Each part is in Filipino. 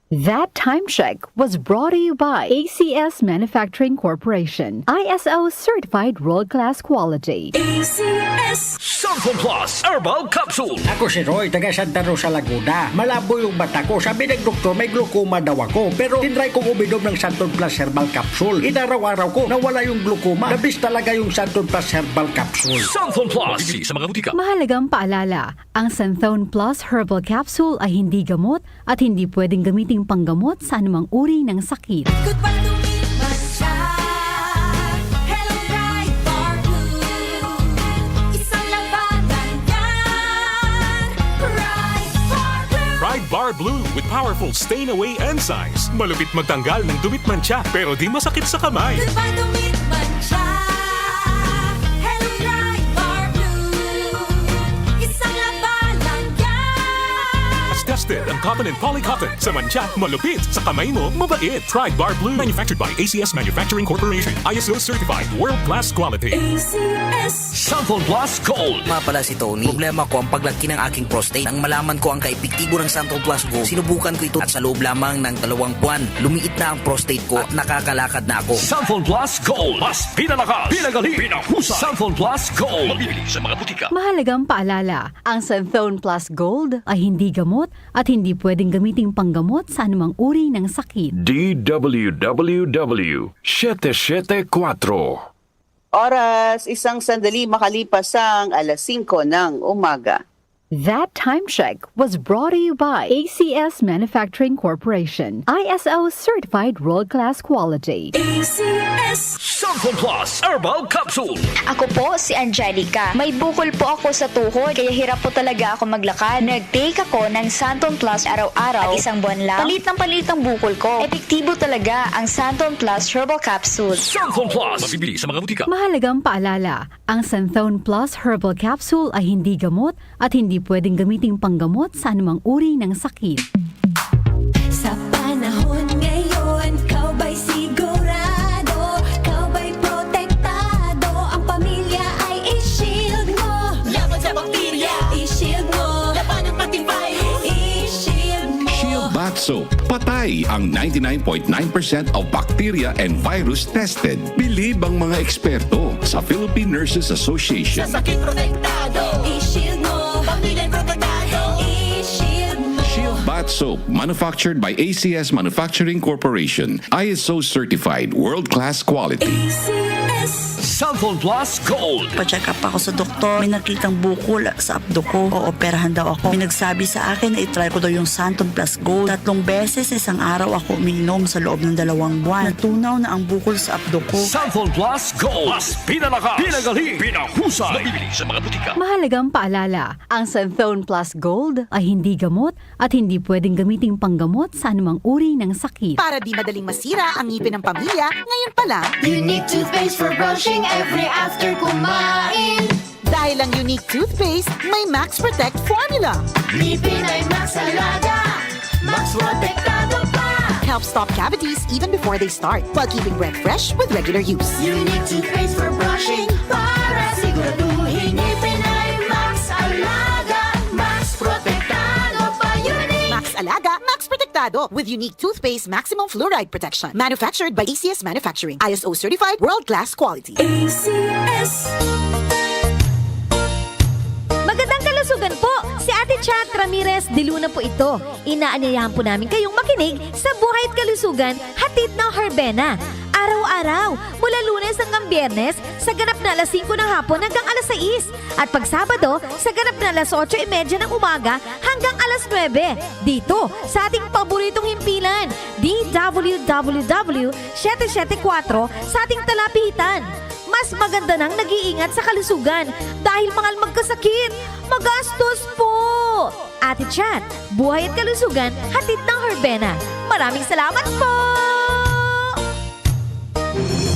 That time check was brought to you by ACS Manufacturing Corporation, ISO certified world-class quality. ACS Santon Plus Herbal Capsule. Ako si Roy, taga Santa Rosa, Laguna. Malabo yung mata ko. Sabi ng doktor, may glaucoma daw ako. Pero tinry kong uminom ng Santon Plus Herbal Capsule. Inaraw-araw ko, nawala yung glaucoma. Nabis talaga yung Santon Plus Herbal Capsule. Santon Plus. Mabibili sa mga butika. Mahalagang paalala, ang Santhone Plus Herbal Capsule ay hindi gamot at hindi pwedeng gamiting panggamot sa anumang uri ng sakit. Goodbye to me, Manchag. Hello, Bright Bar Blue. Isang labanan yan. Bright Bar Blue. Pride Bar Blue with powerful stain-away enzymes. Malupit magtanggal ng dumit mancha pero di masakit sa kamay. Goodbye to me, Manchag. Hello, Bright Bar Blue. Isang labanan yan. As tested ang cotton and polycotton. Sa mancha, malupit. Sa kamay mo, mabait. Pride Bar Blue. Manufactured by ACS Manufacturing Corporation. ISO certified world-class quality. ACS Santon Plus Gold. Nga pala si Tony. Problema ko ang paglaki ng aking prostate. Nang malaman ko ang kaepektibo ng Santon Plus Gold, sinubukan ko ito at sa loob lamang ng 2 buwan, lumiit na ang prostate ko at nakakalakad na ako. Santon Plus Gold. Mas pinalakas, pinagali, pinahusay. Santon Plus Gold. Mabibili sa mga butika. Mahalagang paalala, ang Santhone Plus Gold ay hindi gamot at hindi pwedeng gamiting panggamot sa anumang uri ng sakit. DWWW 774. Oras, isang sandali makalipas ang 5:00 ng umaga. That time check was brought to you by ACS Manufacturing Corporation, ISO certified world-class quality. ACS Santon Plus Herbal Capsule. Ako po si Angelica. May bukol po ako sa tuhod, kaya hirap po talaga ako maglakad. Nag-take ako ng Santon Plus araw-araw at 1 buwan lang. Palit ang bukol ko. Epektibo talaga ang Santon Plus Herbal Capsule. Santon Plus. Mabibili sa mga butika. Mahalagang paalala, ang Santhone Plus Herbal Capsule ay hindi gamot at hindi pwedeng gamiting panggamot sa anumang uri ng sakit. Sa panahon ngayon, kau ba'y sigurado? Kau ba'y protektado? Ang pamilya ay i-shield mo. Laban sa bakterya, i-shield mo. Laban ang matibay, i-shield mo. Shield Bath Soap. Patay ang 99.9% of bacteria and virus tested. Believe ang mga eksperto sa Philippine Nurses Association. Sa sakit protektado, i-shield mo. Pamilya protektado, i-shield mo. Shield Bath Soap, manufactured by ACS Manufacturing Corporation. ISO certified world-class quality. ACS Santon Plus Gold. Pa-check up ako sa doktor. May nakitang bukol sa abdo ko. Ooperahan daw ako. May nagsabi sa akin na itry ko daw yung Santon Plus Gold. 3 beses sa isang araw ako umiinom sa loob ng 2 buwan. Natunaw na ang bukol sa abdo ko. Santon Plus Gold. Mas pinalakas, pinagali, pinahusay. Mabibili sa mga butika. Mahalagang paalala, ang Santhone Plus Gold ay hindi gamot at hindi pwedeng gamiting panggamot sa anumang uri ng sakit. Para di madaling masira ang ngipin ng pamilya, ngayon pa lang, Unique toothpaste for brushing every after kumain. dahil ang unique toothpaste, may Max Protect formula. Ngipin ay Max Alaga, Max Protektado pa. Helps stop cavities even before they start, while keeping breath fresh with regular use. Unique toothpaste for brushing para siguraduhin ngipin ay Max Alaga, Max Protektado pa. Unique Max Alaga, Max Protectado with unique toothpaste maximum fluoride protection. Manufactured by ACS Manufacturing. ISO certified world-class quality. ACS. Magandang kalusugan po! Si Ate Chat Ramirez de Luna po ito. Inaanyayahan po namin kayong makinig sa Buhay at Kalusugan, hatid ng Herbena. Araw-araw, mula Lunes hanggang Biyernes, sa ganap na 5:00 ng hapon hanggang 6:00. At pag Sabado, sa ganap na 8:30 ng umaga hanggang 9:00. Dito, sa ating paboritong himpilan, DWWW 774 sa ating talapitan. Mas maganda nang nag-iingat sa kalusugan dahil mahal magkasakit. Magastos po! Ate Chat, Buhay at Kalusugan, hatid ng Herbena. Maraming salamat po!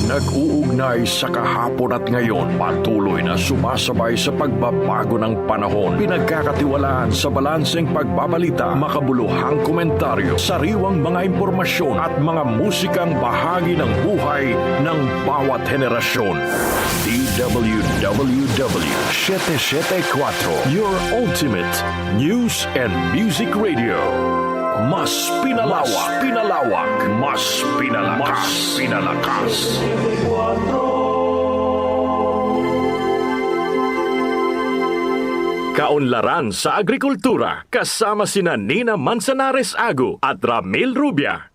Nag-uugnay sa kahapon at ngayon, patuloy na sumasabay sa pagbabago ng panahon. Pinagkakatiwalaan sa balanseng pagbabalita, makabuluhang komentaryo, sariwang mga impormasyon at mga musikang bahagi ng buhay ng bawat henerasyon. DWWW 774, your ultimate news and music radio. Mas pinalawak, mas pinalakas. Kaunlaran sa agrikultura kasama sina Nina Manzanares Agu at Ramil Rubia.